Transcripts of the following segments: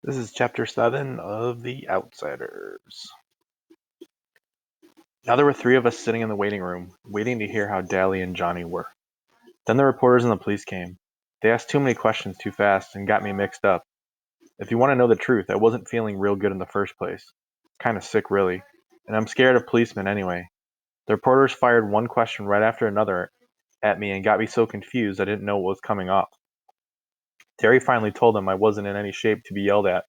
This is chapter 7 of The Outsiders. Now there were three of us sitting in the waiting room, waiting to hear how Dally and Johnny were. Then the reporters and the police came. They asked too many questions too fast and got me mixed up. If you want to know the truth, I wasn't feeling real good in the first place. Kind of sick, really. And I'm scared of policemen anyway. The reporters fired one question right after another at me and got me so confused I didn't know what was coming up. Terry finally told them I wasn't in any shape to be yelled at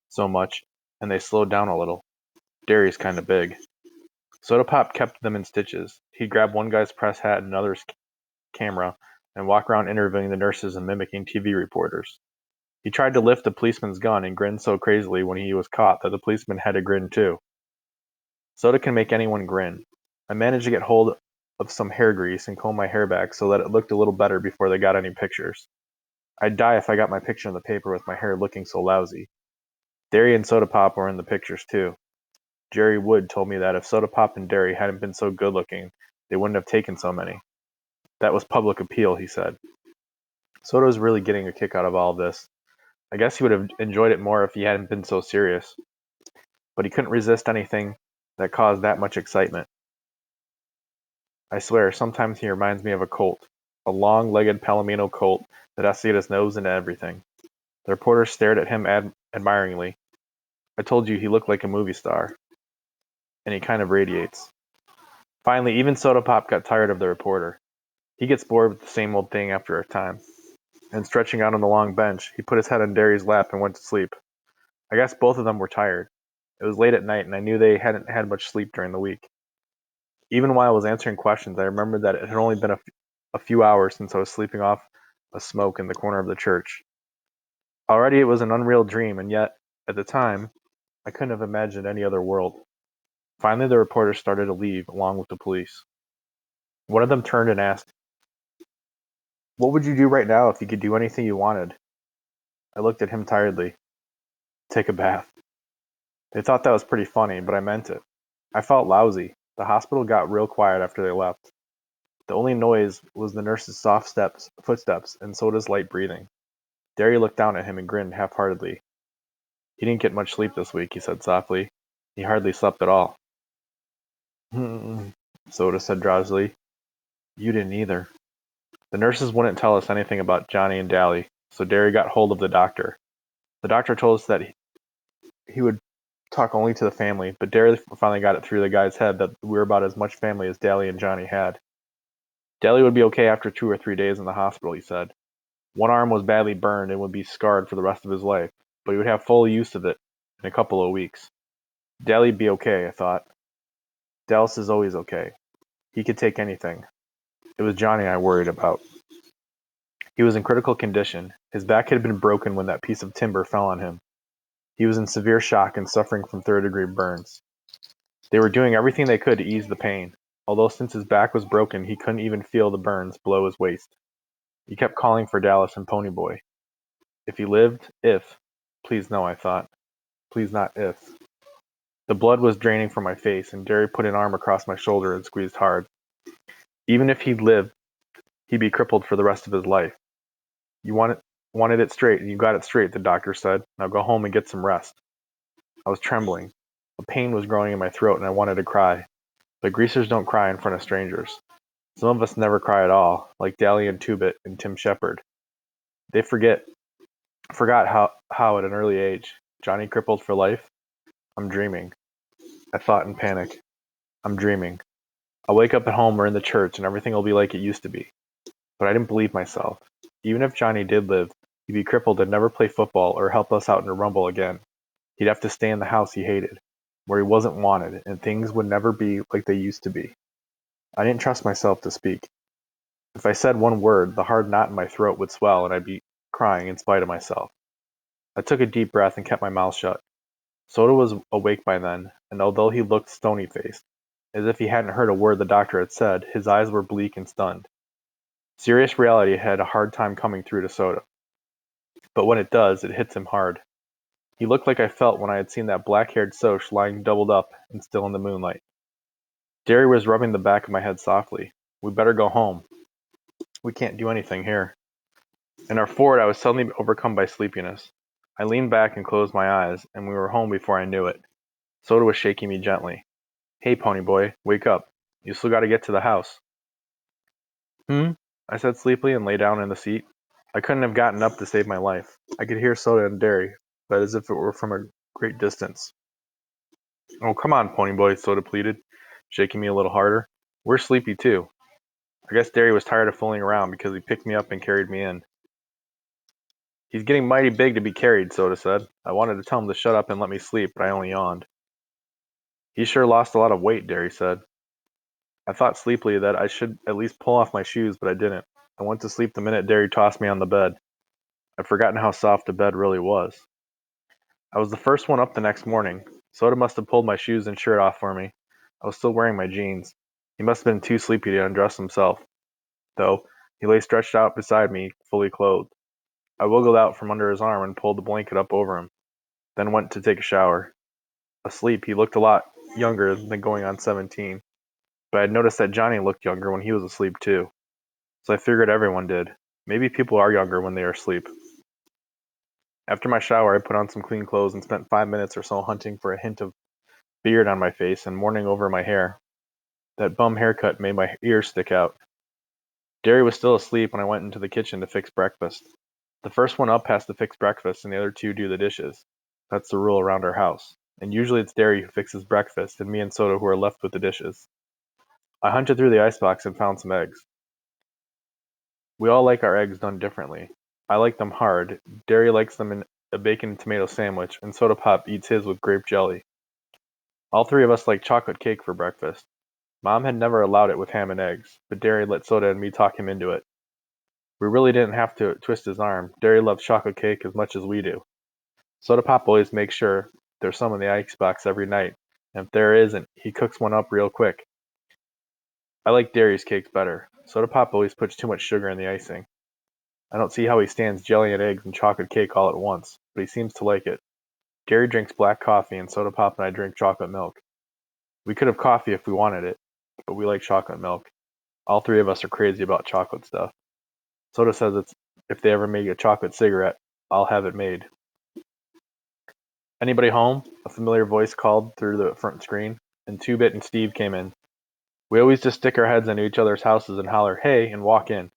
so much, and they slowed down a little. Derry's kind of big. Soda Pop kept them in stitches. He'd grab one guy's press hat and another's camera and walk around interviewing the nurses and mimicking TV reporters. He tried to lift the policeman's gun and grinned so crazily when he was caught that the policeman had to grin too. Soda can make anyone grin. I managed to get hold of some hair grease and comb my hair back so that it looked a little better before they got any pictures. I'd die if I got my picture in the paper with my hair looking so lousy. Derry and Soda Pop were in the pictures too. Jerry Wood told me that if Soda Pop and Derry hadn't been so good looking, they wouldn't have taken so many. That was public appeal, he said. Soda was really getting a kick out of all of this. I guess he would have enjoyed it more if he hadn't been so serious. But he couldn't resist anything that caused that much excitement. I swear, sometimes he reminds me of a colt. A long-legged Palomino colt that has to get his nose into everything. The reporter stared at him admiringly. I told you he looked like a movie star. And he kind of radiates. Finally, even Soda Pop got tired of the reporter. He gets bored with the same old thing after a time. And stretching out on the long bench, he put his head on Derry's lap and went to sleep. I guess both of them were tired. It was late at night, and I knew they hadn't had much sleep during the week. Even while I was answering questions, I remembered that it had only been a few hours since I was sleeping off a smoke in the corner of the church. Already it was an unreal dream, and yet, at the time, I couldn't have imagined any other world. Finally, the reporters started to leave, along with the police. One of them turned and asked, "What would you do right now if you could do anything you wanted?" I looked at him tiredly. "Take a bath." They thought that was pretty funny, but I meant it. I felt lousy. The hospital got real quiet after they left. The only noise was the nurse's soft footsteps, and Soda's light breathing. Derry looked down at him and grinned half-heartedly. "He didn't get much sleep this week," he said softly. "He hardly slept at all." "Hmm," Soda said drowsily. "You didn't either." The nurses wouldn't tell us anything about Johnny and Dally, so Derry got hold of the doctor. The doctor told us that he would talk only to the family, but Derry finally got it through the guy's head that we were about as much family as Dally and Johnny had. Dally would be okay after 2 or 3 days in the hospital, he said. One arm was badly burned and would be scarred for the rest of his life, but he would have full use of it in a couple of weeks. Dally'd be okay, I thought. Dallas is always okay. He could take anything. It was Johnny I worried about. He was in critical condition. His back had been broken when that piece of timber fell on him. He was in severe shock and suffering from third-degree burns. They were doing everything they could to ease the pain, although since his back was broken he couldn't even feel the burns below his waist. He kept calling for Dallas and Ponyboy. If he lived, if. Please no, I thought. Please not if. The blood was draining from my face, and Derry put an arm across my shoulder and squeezed hard. Even if he'd lived, he'd be crippled for the rest of his life. You wanted it straight, and you got it straight, the doctor said. Now go home and get some rest. I was trembling. A pain was growing in my throat, and I wanted to cry. But greasers don't cry in front of strangers. Some of us never cry at all, like Dally and Tubit and Tim Shepard. They forgot how at an early age, Johnny crippled for life. I'm dreaming. I thought in panic. I'm dreaming. I'll wake up at home or in the church and everything will be like it used to be. But I didn't believe myself. Even if Johnny did live, he'd be crippled and never play football or help us out in a rumble again. He'd have to stay in the house he hated, where he wasn't wanted, and things would never be like they used to be. I didn't trust myself to speak. If I said one word, the hard knot in my throat would swell and I'd be crying in spite of myself. I took a deep breath and kept my mouth shut. Soda was awake by then, and although he looked stony-faced, as if he hadn't heard a word the doctor had said, his eyes were bleak and stunned. Serious reality had a hard time coming through to Soda. But when it does, it hits him hard. He looked like I felt when I had seen that black-haired Soch lying doubled up and still in the moonlight. Derry was rubbing the back of my head softly. "We'd better go home. We can't do anything here." In our Ford, I was suddenly overcome by sleepiness. I leaned back and closed my eyes, and we were home before I knew it. Soda was shaking me gently. Hey, Ponyboy, wake up. You still gotta get to the house. I said sleepily and lay down in the seat. I couldn't have gotten up to save my life. I could hear Soda and Derry, but as if it were from a great distance. Oh, come on, Ponyboy, Soda pleaded, shaking me a little harder. We're sleepy too. I guess Derry was tired of fooling around because he picked me up and carried me in. He's getting mighty big to be carried, Soda said. I wanted to tell him to shut up and let me sleep, but I only yawned. He sure lost a lot of weight, Derry said. I thought sleepily that I should at least pull off my shoes, but I didn't. I went to sleep the minute Derry tossed me on the bed. I'd forgotten how soft a bed really was. I was the first one up the next morning. Soda must have pulled my shoes and shirt off for me. I was still wearing my jeans. He must have been too sleepy to undress himself, though he lay stretched out beside me, fully clothed. I wiggled out from under his arm and pulled the blanket up over him, then went to take a shower. Asleep, he looked a lot younger than going on 17, but I had noticed that Johnny looked younger when he was asleep too, so I figured everyone did. Maybe people are younger when they are asleep. After my shower, I put on some clean clothes and spent 5 minutes or so hunting for a hint of beard on my face and mourning over my hair. That bum haircut made my ears stick out. Derry was still asleep when I went into the kitchen to fix breakfast. The first one up has to fix breakfast and the other two do the dishes. That's the rule around our house. And usually it's Derry who fixes breakfast and me and Soda who are left with the dishes. I hunted through the icebox and found some eggs. We all like our eggs done differently. I like them hard, Derry likes them in a bacon and tomato sandwich, and Soda Pop eats his with grape jelly. All three of us like chocolate cake for breakfast. Mom had never allowed it with ham and eggs, but Derry let Soda and me talk him into it. We really didn't have to twist his arm. Derry loves chocolate cake as much as we do. Soda Pop always makes sure there's some in the icebox every night, and if there isn't, he cooks one up real quick. I like Derry's cakes better. Soda Pop always puts too much sugar in the icing. I don't see how he stands jelly and eggs and chocolate cake all at once, but he seems to like it. Derry drinks black coffee and Soda Pop and I drink chocolate milk. We could have coffee if we wanted it, but we like chocolate milk. All three of us are crazy about chocolate stuff. Soda says if they ever make a chocolate cigarette, I'll have it made. Anybody home? A familiar voice called through the front screen, and Two-Bit and Steve came in. We always just stick our heads into each other's houses and holler, hey, and walk in.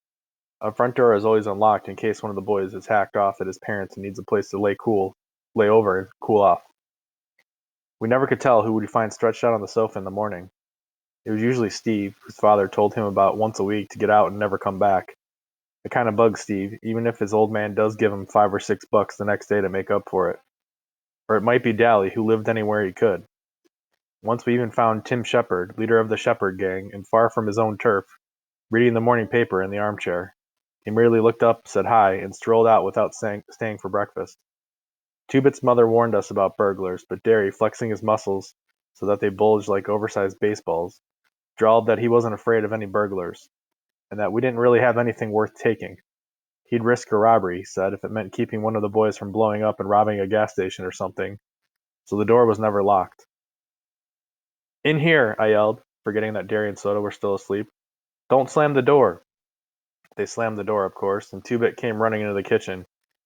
Our front door is always unlocked in case one of the boys is hacked off at his parents and needs a place to lay over and cool off. We never could tell who we'd find stretched out on the sofa in the morning. It was usually Steve, whose father told him about once a week to get out and never come back. It kind of bugs Steve, even if his old man does give him $5 or $6 the next day to make up for it. Or it might be Dally, who lived anywhere he could. Once we even found Tim Shepard, leader of the Shepard gang, and far from his own turf, reading the morning paper in the armchair. He merely looked up, said hi, and strolled out without staying for breakfast. Two-Bit's mother warned us about burglars, but Derry, flexing his muscles so that they bulged like oversized baseballs, drawled that he wasn't afraid of any burglars, and that we didn't really have anything worth taking. He'd risk a robbery, he said, if it meant keeping one of the boys from blowing up and robbing a gas station or something, so the door was never locked. In here, I yelled, forgetting that Derry and Soda were still asleep. Don't slam the door. They slammed the door, of course, and Two-Bit came running into the kitchen.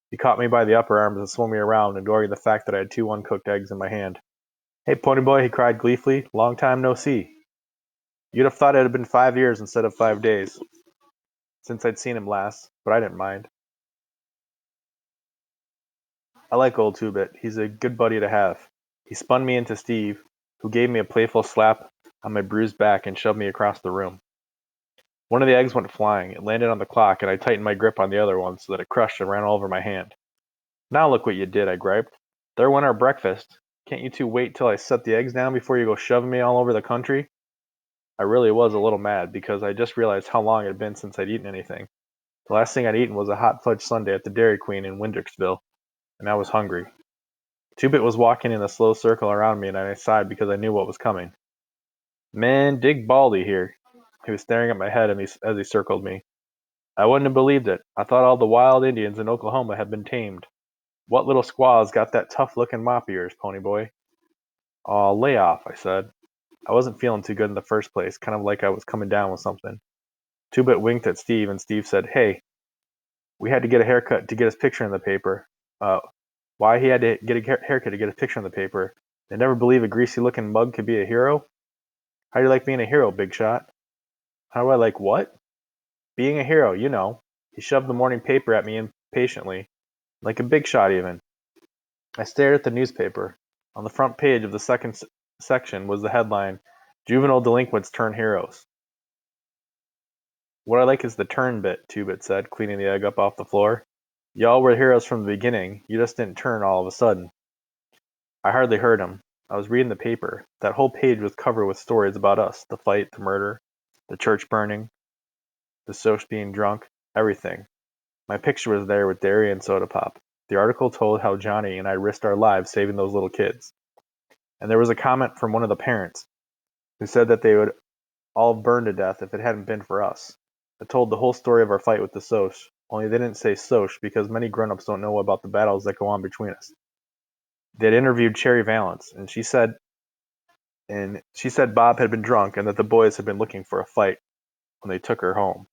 He caught me by the upper arms and swung me around, ignoring the fact that I had 2 uncooked eggs in my hand. Hey, Ponyboy, he cried gleefully. Long time no see. You'd have thought it had been 5 years instead of 5 days since I'd seen him last, but I didn't mind. I like old Two-Bit. He's a good buddy to have. He spun me into Steve, who gave me a playful slap on my bruised back and shoved me across the room. One of the eggs went flying. It landed on the clock, and I tightened my grip on the other one so that it crushed and ran all over my hand. Now look what you did, I griped. There went our breakfast. Can't you two wait till I set the eggs down before you go shoving me all over the country? I really was a little mad because I just realized how long it had been since I'd eaten anything. The last thing I'd eaten was a hot fudge sundae at the Dairy Queen in Windricksville, and I was hungry. Two-Bit was walking in a slow circle around me, and I sighed because I knew what was coming. Man, dig Baldy here. He was staring at my head as he circled me. I wouldn't have believed it. I thought all the wild Indians in Oklahoma had been tamed. What little squaw's got that tough-looking mop of yours, Ponyboy? Aw, lay off, I said. I wasn't feeling too good in the first place, kind of like I was coming down with something. Two-Bit winked at Steve, and Steve said, Hey, we had to get a haircut to get his picture in the paper. why he had to get a haircut to get a picture in the paper. They never believe a greasy-looking mug could be a hero. How do you like being a hero, Big Shot? How do I like what? Being a hero, you know. He shoved the morning paper at me impatiently, like a big shot even. I stared at the newspaper. On the front page of the second section was the headline, Juvenile Delinquents Turn Heroes. What I like is the turn bit, Two-Bit said, cleaning the egg up off the floor. Y'all were heroes from the beginning, you just didn't turn all of a sudden. I hardly heard him. I was reading the paper. That whole page was covered with stories about us, the fight, the murder, the church burning, the Soch being drunk, everything. My picture was there with dairy and soda pop. The article told how Johnny and I risked our lives saving those little kids. And there was a comment from one of the parents who said that they would all burn to death if it hadn't been for us. It told the whole story of our fight with the Soch, only they didn't say Soch because many grown-ups don't know about the battles that go on between us. They had interviewed Cherry Valance, and she said Bob had been drunk and that the boys had been looking for a fight when they took her home.